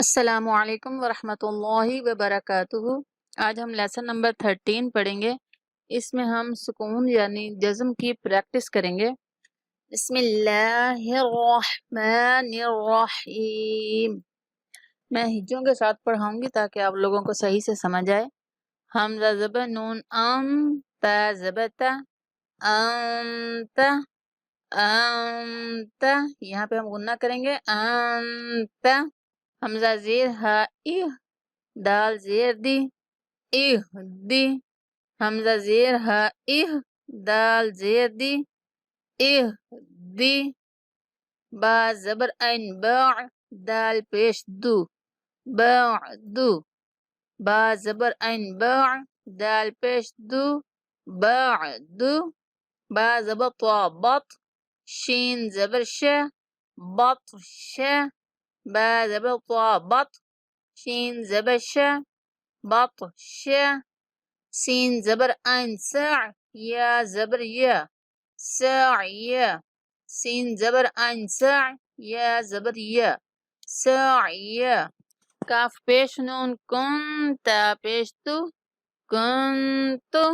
السلام علیکم ورحمۃ اللہ وبرکاتہ۔ آج ہم لیسن نمبر 13 پڑھیں گے۔ اس میں ہم سکون یعنی جزم کی پریکٹس کریں گے۔ بسم اللہ الرحمن الرحیم۔ میں ہجوں کے ساتھ پڑھاؤں گی تاکہ آپ لوگوں کو صحیح سے سمجھ آئے۔ حمزہ زبر نون ام، تا زبر تا، انت انت، یہاں پہ ہم غنہ کریں گے انت۔ حمزہ زیر ہا اہ، دال زیر دی، اہ دی۔ حمزہ زیر ہا اہ، دال زیر دی، اہ دی۔ با زبر این باع، دال پیش دو، باع دو۔ با زبر این باع، دال پیش دو، باع دو۔ با زبر طا بط، شین زبر ش، بط ش۔ با زبر طا بط، شین زبر ش، بط ش۔ سین زبر عین ساع، یا زبر یا، ساع یا۔ سین زبر عین ساع، یا زبر یا، ساع یا۔ کاف پیش نون کن، تا پیش تو، کنتو۔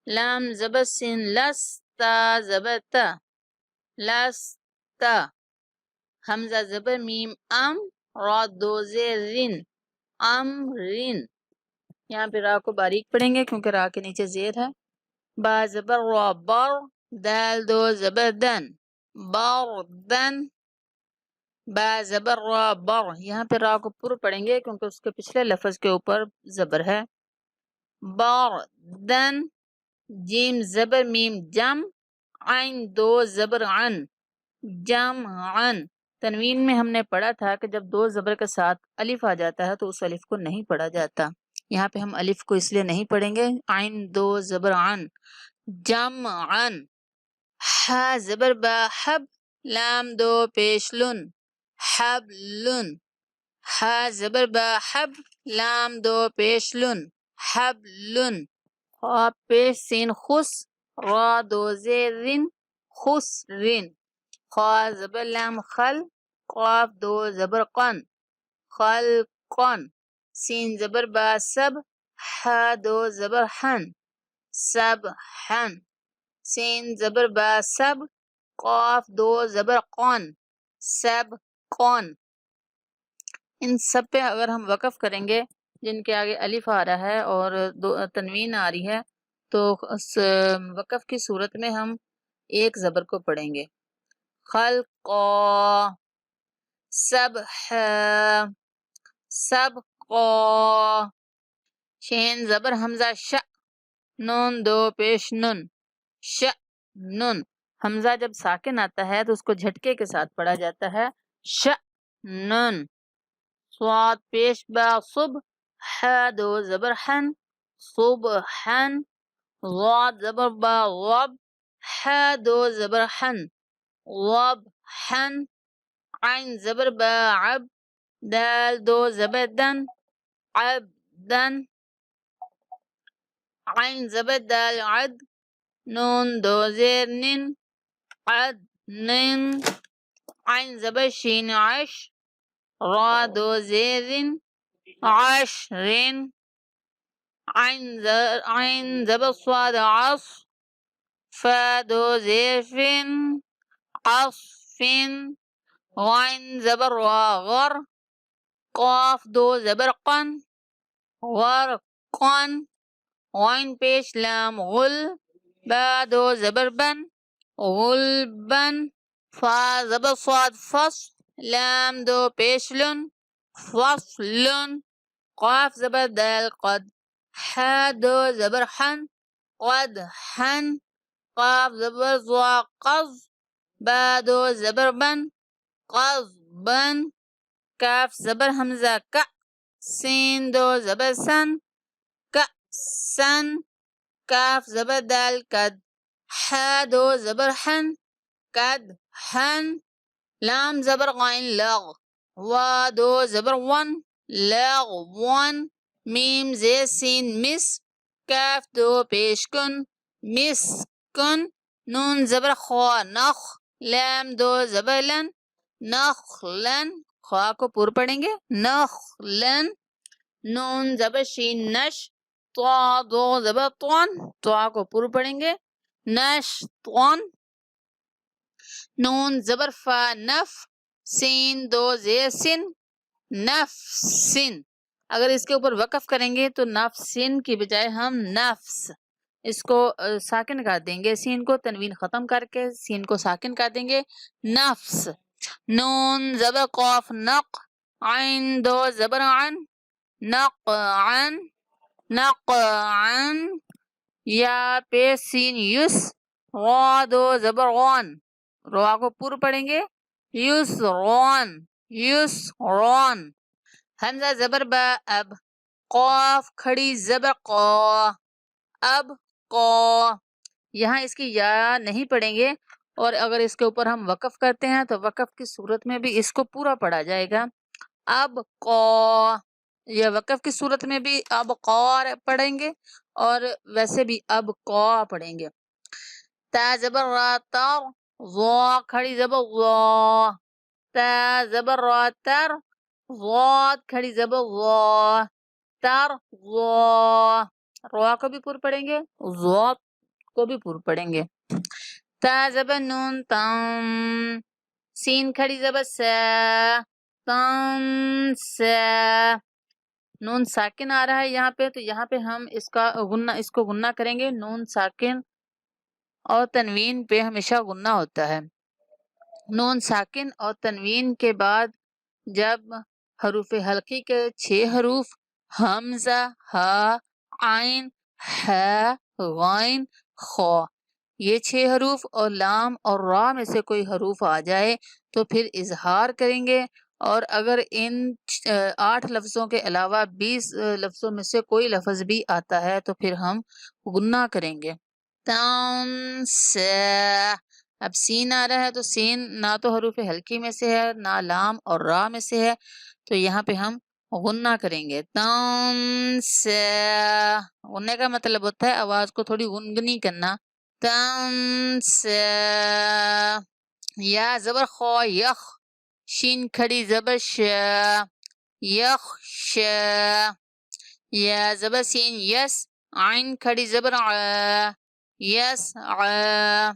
لام زبر سین لس، تا زبر تا، لستا۔ حمزہ زبر میم ام، را دو زیر رن، ام رن۔ یہاں پہ را کو باریک پڑھیں گے کیونکہ را کے نیچے زیر ہے۔ با زبر را بر، دال دو زبر دن، بردن۔ با زبر را بر، یہاں پہ را کو پر پڑھیں گے کیونکہ اس کے پچھلے لفظ کے اوپر زبر ہے۔ بردن۔ جیم زبر میم جم، عین دو زبر عن، جمعن۔ تنوین میں ہم نے پڑھا تھا کہ جب دو زبر کے ساتھ الف آ جاتا ہے تو اس الف کو نہیں پڑھا جاتا۔ یہاں پہ ہم الف کو اس لیے نہیں پڑھیں گے، عین دو زبر عن، جمعن۔ ہا زبر با حب، لام دو پیش لن، حبلن۔ ہا زبر با حب، لام دو پیش لن، حبلن۔ خا پیش سین خس، را دو زیر رن، خسرن۔ خا زبر لام خل، قاف دو زبر قن، خلقن۔ سین زبر با سب، ہا دو زبر حن، سبحن۔ سین زبر با سب، قاف دو زبر قن، سبقن۔ ان سب پہ اگر ہم وقف کریں گے جن کے آگے الف آ رہا ہے اور تنوین آ رہی ہے تو اس وقف کی صورت میں ہم ایک زبر کو پڑھیں گے۔ خلقا، سبحا، سبقا۔ شین زبر حمزہ ش، نون دو پیش نن، ش نن۔ حمزہ جب ساکن آتا ہے تو اس کو جھٹکے کے ساتھ پڑھا جاتا ہے، ش نن۔ صاد پیش با صب، ح دو زبر حن، صبحن۔ ضاد زبر با غب، ح دو زبر حن، غبحن۔ عین زبر با عب، دال دو زبر دن، عبدن۔ عین زبر دال عد، نون دو زیر نن، عدنن۔ عین زبر شین عش، را دو زیر رن، عشرن۔ عین زبر صاد عص، فا دو زیر فن، عصفن۔ غین زبر را غر، قاف دو زبر قن، غرقن۔ غین پیش لام غل، با دو زبر بن، غلبن۔ فا زبر صاد فصل، لام دو پیش لن، فصلن۔ قاف زبر دال قد، ح دو زبر حن، قدحن۔ قاف زبر ضا قض، با دو زبر بن، قضبن۔ کاف زبر حمزہ کا، سین دو زبر سن، کأسن۔ کاف زبر دال کد، ح دو زبر حن، کدحن۔ لام زبر غین لغ، وا دو زبر ون، لغون۔ میم زیر سین مس، کاف دو پیش کن، مسکن۔ نون زبر خوا نخ، لام دو زبر لن، نخلن۔ خواہ کو پر پڑھیں گے نخلن. نون زبر شین نش. طا دو زبر طون. طا کو پر پڑھیں گے نش طون. نون زبر فا نف. سین دو زیر سن نفسن. اگر اس کے اوپر وقف کریں گے تو نفسن کی بجائے ہم نفس اس کو ساکن کر دیں گے. سین کو تنوین ختم کر کے سین کو ساکن کر دیں گے نفس. نون زبر قاف نق. عین دو زبر عن. نقعن. نقعن. یا پیش سین یس. را دو زبر غان. را کو پر پڑھیں گے یس رون. یس رون. حمزہ زبر با اب. قاف کھڑی زبر قا. اب قا. یہاں اس کی یا نہیں پڑھیں گے اور اگر اس کے اوپر ہم وقف کرتے ہیں تو وقف کی صورت میں بھی اس کو پورا پڑھا جائے گا اب قا. یا وقف کی صورت میں بھی اب قا پڑھیں گے اور ویسے بھی اب قا پڑھیں گے. تا زبر را تر. وا کھڑی زبر وا. تا زبر را تر. ضاد کھڑی زبر وا. تر وا. را کو بھی پر پڑھیں گے ضاد کو بھی پر پڑھیں گے. تا زبر نون تم. سین کھڑی زبر سا. تم سا. نون ساکن آ رہا ہے یہاں پہ تو یہاں پہ ہم اس کو غنہ کریں گے. نون ساکن اور تنوین پہ ہمیشہ غنہ ہوتا ہے. نون ساکن اور تنوین کے بعد جب حروف حلقی کے 6 حروف حمزہ ہا عین ہا غین خا یہ 6 حروف اور لام اور را میں سے کوئی حروف آ جائے تو پھر اظہار کریں گے. اور اگر ان 8 لفظوں کے علاوہ 20 لفظوں میں سے کوئی لفظ بھی آتا ہے تو پھر ہم غنہ کریں گے. تنسا. اب سین آ رہا ہے تو سین نہ تو حروف حلقی میں سے ہے نہ لام اور را میں سے ہے تو یہاں پہ ہم غنہ کریں گے. تنسا. غننے کا مطلب ہوتا ہے آواز کو تھوڑی گنگنی کرنا. تنسا. یا زبر خو یخ. شین کھڑی زبر شا. یخ شا. یا زبر سین یس. عین کھڑی زبر ع. یس ع.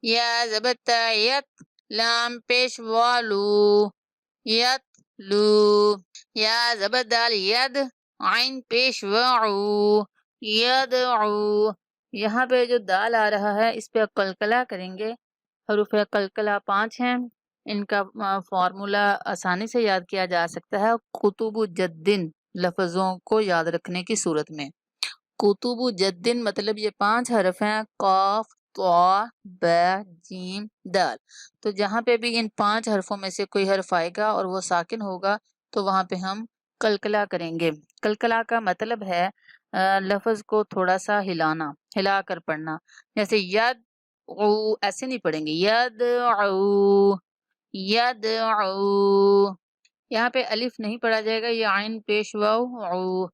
یا زبر تا یت. لام پیش والو. یت لو. یا زبر دال ید. عین پیش وعو. یدعو. یہاں پہ جو دال آ رہا ہے اس پہ قلقلہ کریں گے. حروف قلقلہ 5 ہیں. ان کا فارمولا آسانی سے یاد کیا جا سکتا ہے قطب جدن لفظوں کو یاد رکھنے کی صورت میں. قطب جدن مطلب یہ 5 حرف ہیں قاف طا با جیم دال. تو جہاں پہ بھی ان 5 حرفوں میں سے کوئی حرف آئے گا اور وہ ساکن ہوگا تو وہاں پہ ہم قلقلہ کریں گے. قلقلہ کا مطلب ہے لفظ کو تھوڑا سا ہلانا ہلا کر پڑھنا. جیسے ید ایسے نہیں پڑھیں گے یدعو یدعو. یہاں پہ الف نہیں پڑھا جائے گا. یہ عین پیش واو عو.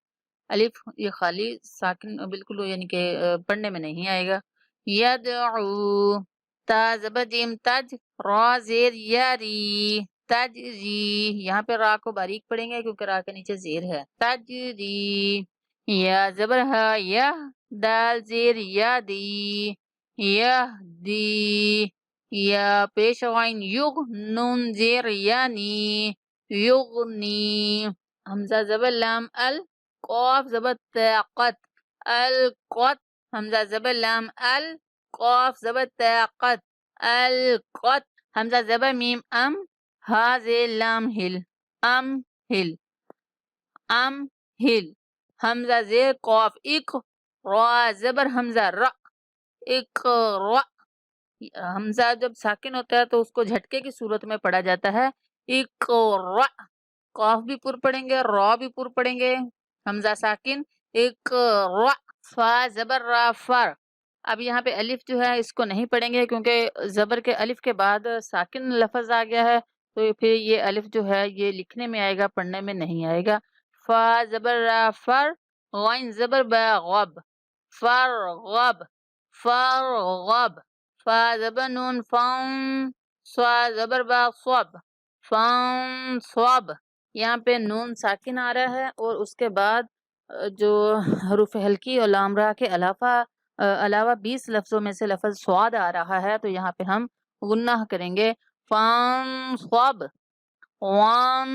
الف یہ خالی ساکن بالکل یعنی کہ پڑھنے میں نہیں آئے گا. یدعو. تا زبر جیم تج. را زیر یاری. تجری. یہاں پہ را کو باریک پڑھیں گے کیونکہ را کے نیچے زیر ہے. تجری. یا زبر ہا یا. دال زیر یادی. یہدی. یا پیش غین یغ. نون زیر یعنی. یغنی. حمزہ زبر لام ال. قاف زبر طاقت. القت. حمزہ زبر لام ال. قاف زبر طاقت. القت. حمزہ زبر میم ام. ہا زیر لام ہل. ام ہل. ام ہل. حمزہ زیر قاف اق. را زبر حمزہ ر. اقرا. حمزہ جب ساکن ہوتا ہے تو اس کو جھٹکے کی صورت میں پڑھا جاتا ہے اقرا. قاف بھی پر پڑھیں گے را بھی پر پڑھیں گے. حمزہ ساکن اقرا. فا زبر را فر. اب یہاں پہ الف جو ہے اس کو نہیں پڑھیں گے کیونکہ زبر کے الف کے بعد ساکن لفظ آ گیا ہے تو پھر یہ الف جو ہے یہ لکھنے میں آئے گا پڑھنے میں نہیں آئے گا. فا زبر را فر. غین زبر با غب. فرغب. فرغب. فا زبر نون فم. صا زبر با صب. فانصب، یہاں پہ نون ساکن آ رہا ہے اور اس کے بعد جو حروف ہلکی اور لام را کے علاوہ 20 لفظوں میں سے لفظ سواد آ رہا ہے، تو یہاں پہ ہم غنہ کریں گے فانصب وان،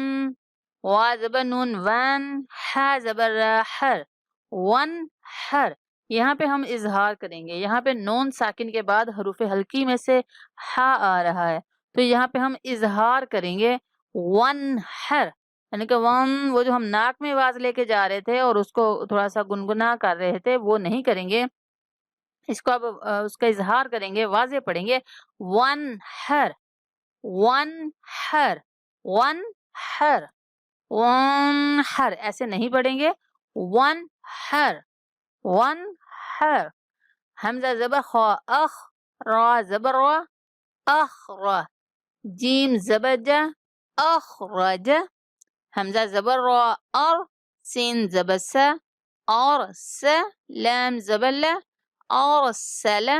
وا زبر نون وان، ہا زبر را ہر، ون ہر، یہاں پہ ہم اظہار کریں گے، یہاں پہ نون ساکن کے بعد حروف ہلکی میں سے ہا آ رہا ہے تو یہاں پہ ہم اظہار کریں گے ون ہر، یعنی کہ ون وہ جو ہم ناک میں آواز لے کے جا رہے تھے اور اس کو تھوڑا سا گنگنا کر رہے تھے وہ نہیں کریں گے، اس کو اب اس کا اظہار کریں گے، واضح پڑھیں گے ون ہر، ون ہر، ون ہر، ون ہر، ایسے نہیں پڑھیں گے، ون ہر، ون ہر، حمزہ زبر خوا اخ، را زبر را، اخرا، جیم زبر جا، اخرج، حمزہ زبر را ار، سین زبر سا، اور س، لام زبر لا، اور سلا،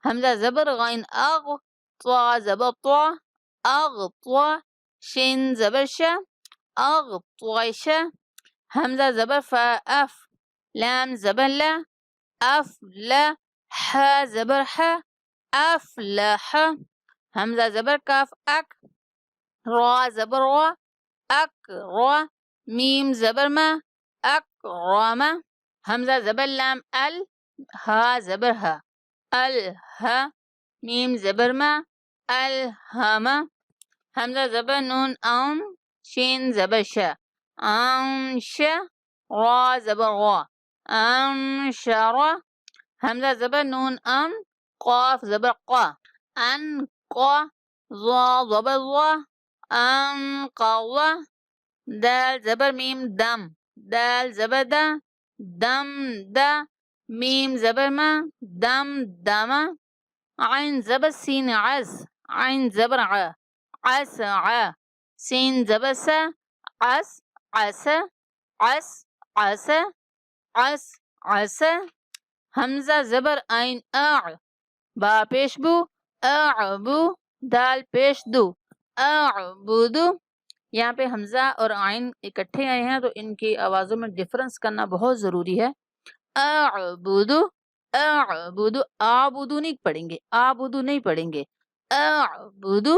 حمزہ زبر غین اغ، طا زبر طا، اغ طا، شین زبر شا، اغ طویشا، حمزہ زبر فا اف، لام زبر لا، اف لا، حا زبر حا، اف لح، حمزہ زبر کاف اک، را زبر را، اک را، میم زبر ما، اک راما، حمزہ زبر لام ال، ہا زبر ہا، ال ہا، میم زبر ما، الہما، حمزہ زبر نون ام، شین زبر شا، انشا، را زبر را، انشرا، حمزہ زبر نون ام، قاف زبر قا، ان قا، ضا زبر ضا، انقضا، دال زبر میم دم، دال زبر دا، دم دا، میم زبر ما، دم دما، عین زبر سین عز، عین زبر ع، عس ع، سین زبر سا، عس عس، عس عس، عس عس، حمزہ زبر عین اع، با پیش بو، اعبو، دال پیش دو، اعبدو، یہاں پہ حمزہ اور عین اکٹھے آئے ہیں تو ان کی آوازوں میں ڈفرنس کرنا بہت ضروری ہے، اعبدو، اعبدو، آبدو نہیں پڑھیں گے، آبدو نہیں پڑھیں گے، اعبدو،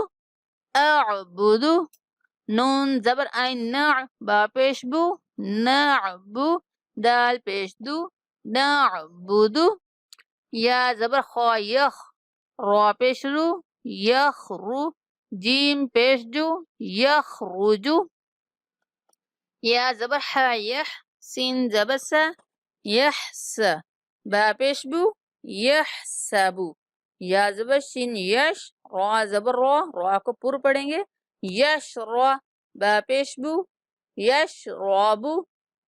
اعبدو، نون زبر عین نع، با پیش بو، نعبو، دال پیش دو، نعبدو، یا زبر خوا یخ، را پیش رو، یخرو، جیم پیش جو، یخرجو، یا زبر حا یح، سین زبر سا، یحس، با پیش بو، یحسبو، یا زبر شین یش، را زبر را، را کو پر پڑھیں گے، یش را، با پیش بو، یش رابو،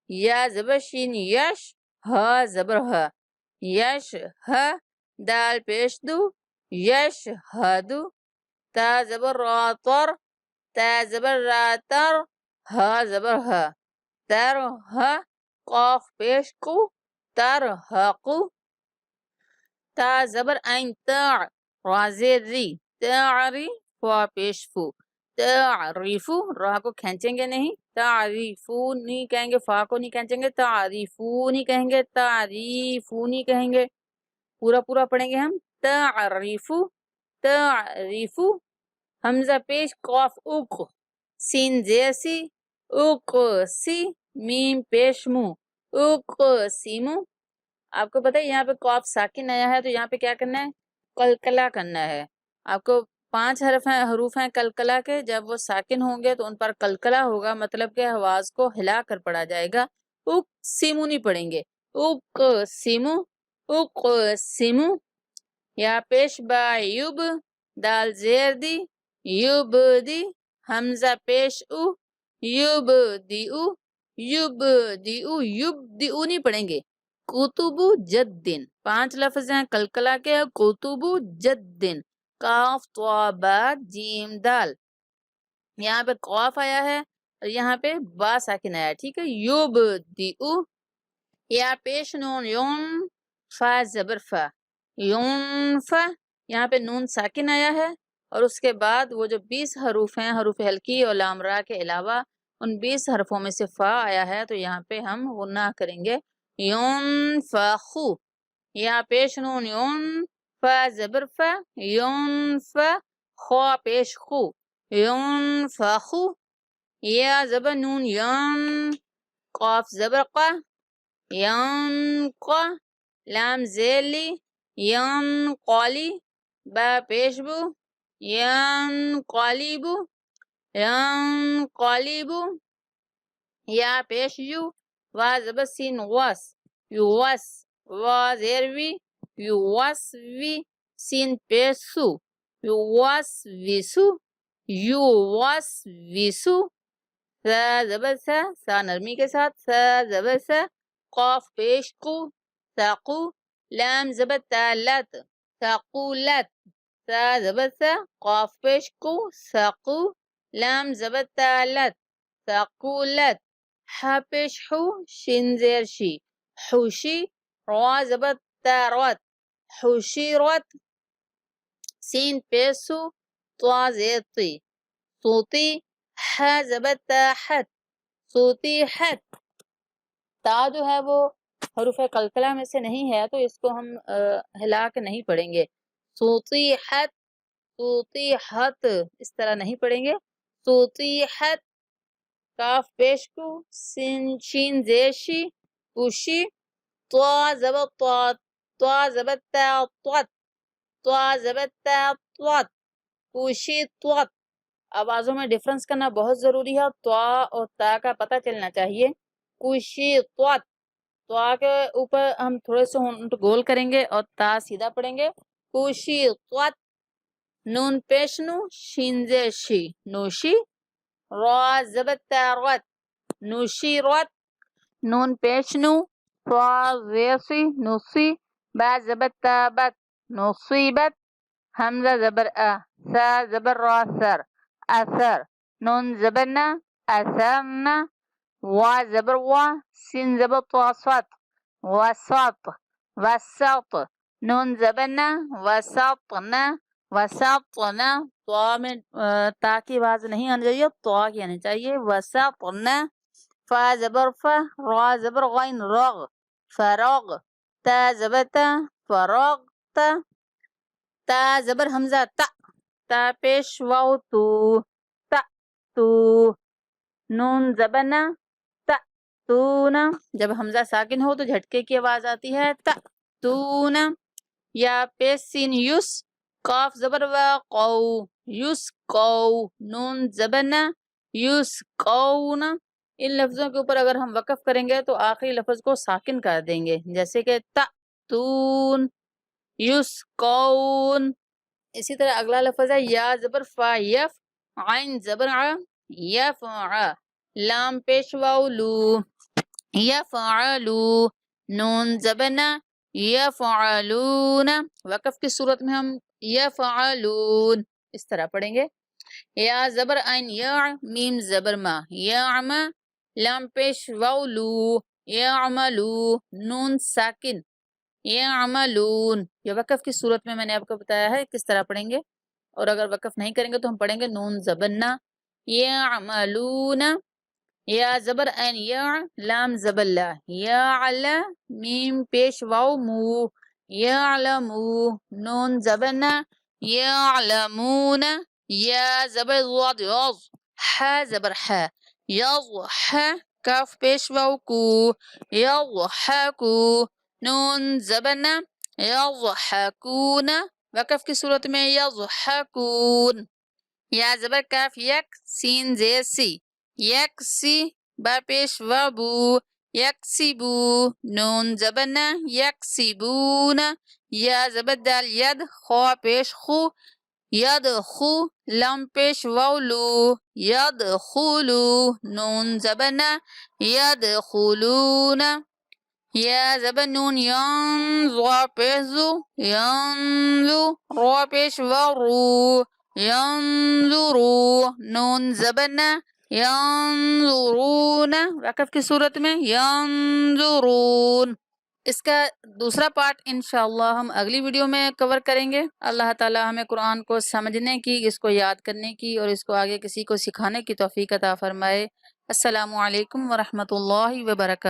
یا زبر شین یش، ہا زبر ہا، یش ہا، دال پیش دو، یش ہدو، تا زبر را تر، تا زبر را تر، ہا زبر ہا، تر ہا، قاف پیش کو، تر حقو، تا زبر عین تا، را زیر ری، تعری، فا پیش فو، تعریفو، را کو کھینچیں گے نہیں، تعریفو نہیں کہیں گے، فا کو نہیں کھینچیں گے، تعریفو نہیں کہیں گے، تعریفو نہیں کہیں گے، پورا پورا پڑھیں گے ہم، تعریفو، تعریفو، حمزہ پیش قاف اک، سین زیر سی، اک سی، میم پیش مو، اک سیمو، آپ کو پتہ ہے یہاں پہ قاف ساکن آیا ہے تو یہاں پہ کیا کرنا ہے، قلقلہ کرنا ہے، آپ کو 5 حروف ہیں قلقلہ کے، جب وہ ساکن ہوں گے تو ان پر قلقلہ ہوگا، مطلب کہ آواز کو ہلا کر پڑھا جائے گا، اک سیمو نہیں پڑھیں گے، اک سیمو، اک سیمو، یا پیش با یوب، دال زیر دی، یوب دی، حمزہ پیش او، یوب دی او، یوب دی او، یوب دی او نہیں پڑھیں گے، کتب جدن، 5 لفظ ہیں قلقلہ کے، کتب جدن، کاف طا با جیم دال، یہاں پہ قاف آیا ہے اور یہاں پہ با ساکن آیا ہے، ٹھیک ہے، یوب دی او، یا پیش نون یون، فا زبر فا، یون فا، یہاں پہ نون ساکن آیا ہے اور اس کے بعد وہ جو 20 حروف ہیں حروف حلقی اور لام را کے علاوہ ان 20 حرفوں میں سے فا آیا ہے تو یہاں پہ ہم غنہ کریں گے ينفخو، یا پیش نون یون فا زبر فا ينف، خو پیش خو ينفخو، یا زبر نون ین، قاف زبر قا ینقا، لام زیلی ینقالی، با پیش بو ینقالیبو ینقالیبو، یا پیش یو، وا زبر سین واس یواس، وا زیر وی یواسوی، سین پیش سو یواسویسو یواسویسو، سا زبر سا، سا نرمی کے ساتھ، سا زبر سا، قاف پیش قو ساقو، لام زبر تا لت ساقولت، سا زبر سا، قاف پیش قو ساقو، لام زبر تا لت ساقولت، ح پیش حو، شین زیر شی حوشی، را زبر تا روت حوشی روت، سین پیش سو، طوا زیر طی صوتی، ح زبر تا حت صوتی حت، تا جو ہے وہ حروف قلقلہ میں سے نہیں ہے تو اس کو ہم ہلا کے نہیں پڑھیں گے، صوتی حت صوتی حت اس طرح نہیں پڑھیں گے، صوتی حت، کاف پیش کو، سین شین زیشی کوشی، طوا زبر طوا طوا زبر تا طوت طوا زبر تا طوت کوشی طوت، آوازوں میں ڈفرنس کرنا بہت ضروری ہے، طوا اور تا کا پتہ چلنا چاہیے، کوشی طوت، طوا کے اوپر ہم تھوڑے سے ہونٹ گول کریں گے اور تا سیدھا پڑھیں گے، کوشی طوت، نون پیش نو، شین زیشی نوشی، را زبر تا روت نوشی روت، نون پیش نو، طوا زیسی نوسی، با زبر تا بت نصیبت، حمزہ زبر ا، سا زبر را سر اثر، نون زبر نا اثرنا، وا زبر وا، سین زبر طوا صوت وسط وسط، نون زبر نا وسطنا وسطنا، طوا میں تا کی آواز نہیں آنی چاہیے، طوا کی آنی چاہیے، وسطنا، فا زبر فا، را زبر غین رغ فراغ، تا زبر تا فراغتا، تا زبر حمزہ تا، تا پیش واو تو تا تو، نون زبر نا تا تونا، جب حمزہ ساکن ہو تو جھٹکے کی آواز آتی ہے تا تونا، یا پیش سین یس، قاف زبر و قو یس قو، نون زبر نا یس قونا، ان لفظوں کے اوپر اگر ہم وقف کریں گے تو آخری لفظ کو ساکن کر دیں گے، جیسے کہ تا تون یس قون، اسی طرح اگلا لفظ ہے یا زبر فا یف، عین زبر ع یفع، لام پیش واو لو یفعلو، نون زبر نا یفعلون، وقف کی صورت میں ہم یفعلون اس طرح پڑھیں گے، یا زبر عین یا، میم زبر ما یعم، لام پیش واو لو یعملو، نون ساکن یعملون، یہ وقف کی صورت میں نے آپ کو بتایا ہے کس طرح پڑھیں گے، اور اگر وقف نہیں کریں گے تو ہم پڑھیں گے نون زبرنا یعملون، یا زبر عین یا، لام زبر لا یعلا، میم پیش واو مو یعلمو، نون زبرنا یعلمون، یا زبر ضاد یض، ح زبر ح یضح، کاف پیش واو کو یضحکو، نون زبرنا یضحکون، وقف کی صورت میں یضحکون، یا زبر کاف یک، سین زیر سی یکسی، با پیش وبو یکسبو، نون زبرنا یکسبون، یا زبر دال ید، خو پیش خو یدخو، لام پیش وولو یدخولو، نون زبرنا یدخولون، یا زبر نون ین، ضا پیش زو ینزو، رو پیش ورو ینظرو، نون زبرنا ینظرون، وقف کی صورت میں ینظرون، اس کا دوسرا پارٹ انشاءاللہ ہم اگلی ویڈیو میں کور کریں گے۔ اللہ تعالی ہمیں قرآن کو سمجھنے کی، اس کو یاد کرنے کی اور اس کو آگے کسی کو سکھانے کی توفیق عطا فرمائے۔ السلام علیکم ورحمۃ اللہ وبرکاتہ۔